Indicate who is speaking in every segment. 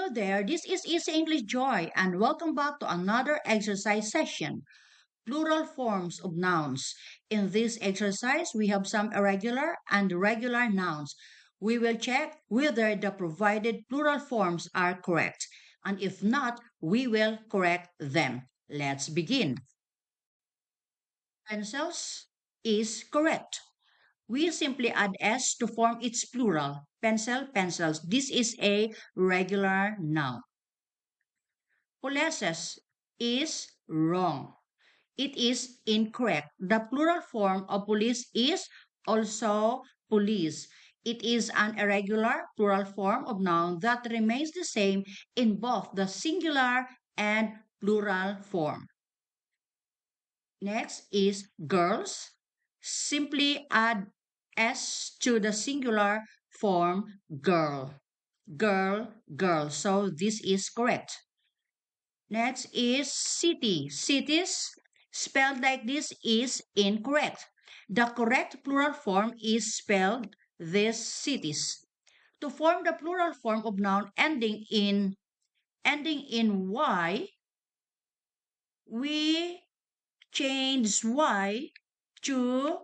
Speaker 1: Hello there, this is Easy English Joy, and welcome back to another exercise session. Plural forms of nouns. In this exercise, we have some irregular and regular nouns. We will check whether the provided plural forms are correct, and if not, we will correct them. Let's begin. Pencils is correct. We simply add s to form its plural. Pencil, pencils. This is a regular noun. Polices is wrong. It is incorrect. The plural form of police is also police. It is an irregular plural form of noun that remains the same in both the singular and plural form. Next is girls. Simply add s to the singular form girl. Girl, girl. So this is correct. Next is city. Cities spelled like this is incorrect. The correct plural form is spelled these cities. To form the plural form of noun ending in y, we change y to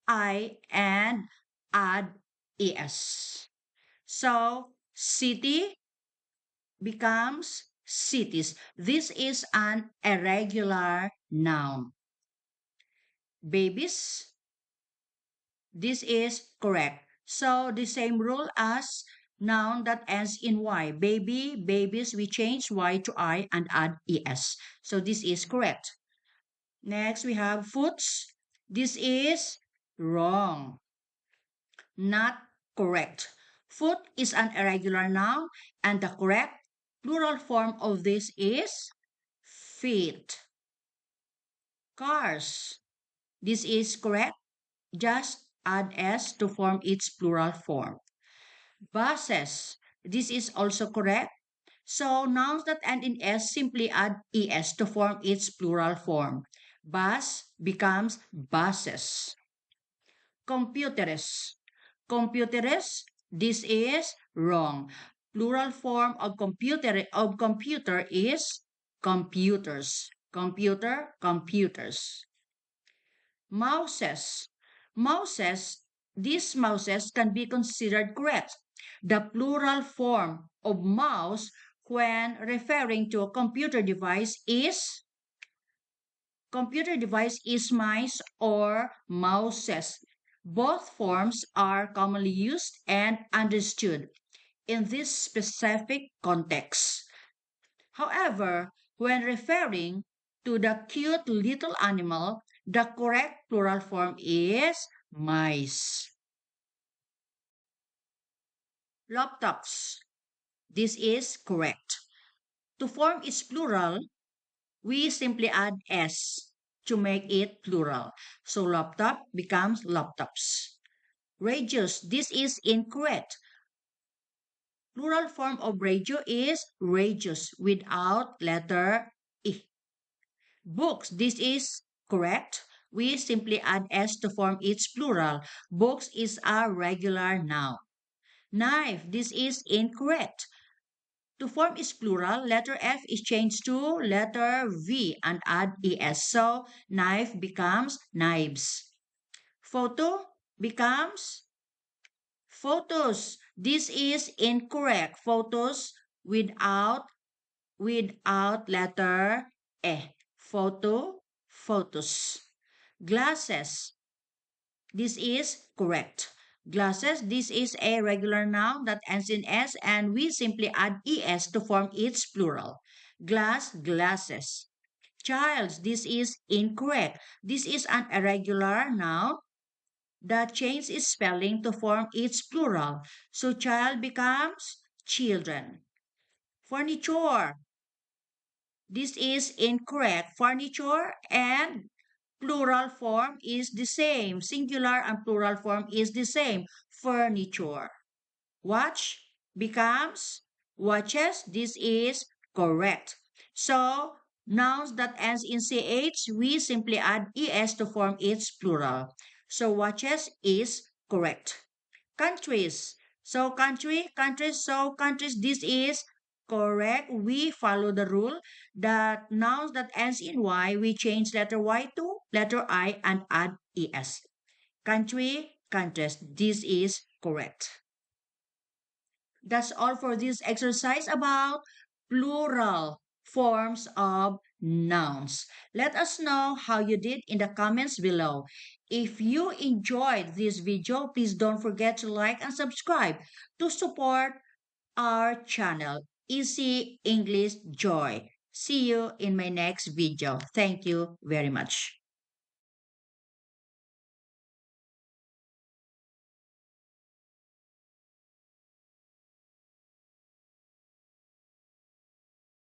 Speaker 1: I and add es. So city becomes cities. This is an irregular noun. Babies, this is correct. So the same rule as noun that ends in y. Baby, babies, we change y to I and add es. So this is correct. Next, we have foots. This is wrong. Not correct. Foot is an irregular noun, and the correct plural form of this is feet. Cars. This is correct. Just add s to form its plural form. Buses. This is also correct. So nouns that end in s simply add es to form its plural form. Bus becomes buses. Computers. Computers, this is wrong. Plural form of computer is computers. Computer, computers. Mouses. Mouses, these mouses can be considered correct. The plural form of mouse when referring to a computer device is mice or mouses. Both forms are commonly used and understood in this specific context. However, when referring to the cute little animal, the correct plural form is mice. Laptops. This is correct. To form its plural, we simply add s to make it plural. So laptop becomes laptops. Radius, this is incorrect. Plural form of radio is radius without letter E. Books, this is correct. We simply add s to form its plural. Books is a regular noun. Knife, this is incorrect. To form its plural, letter F is changed to letter V and add ES. So, knife becomes knives. Photo becomes photos. This is incorrect. Photos without letter E. Photo, photos. Glasses. This is correct. Glasses, this is a regular noun that ends in s and we simply add es to form its plural. Glass, glasses. Childs, this is incorrect. This is an irregular noun that changes its spelling to form its plural. So child becomes children. Furniture, this is incorrect. Furniture and plural form is the same. Singular and plural form is the same. Furniture. Watch becomes watches. This is correct. So, nouns that ends in ch, we simply add es to form its plural. So, watches is correct. Countries. So, countries, this is correct. We follow the rule that nouns that ends in Y, we change letter Y to letter I and add ES. Country, countries. This is correct. That's all for this exercise about plural forms of nouns. Let us know how you did in the comments below. If you enjoyed this video, please don't forget to like and subscribe to support our channel, Easy English Joy. See you in my next video. Thank you very much.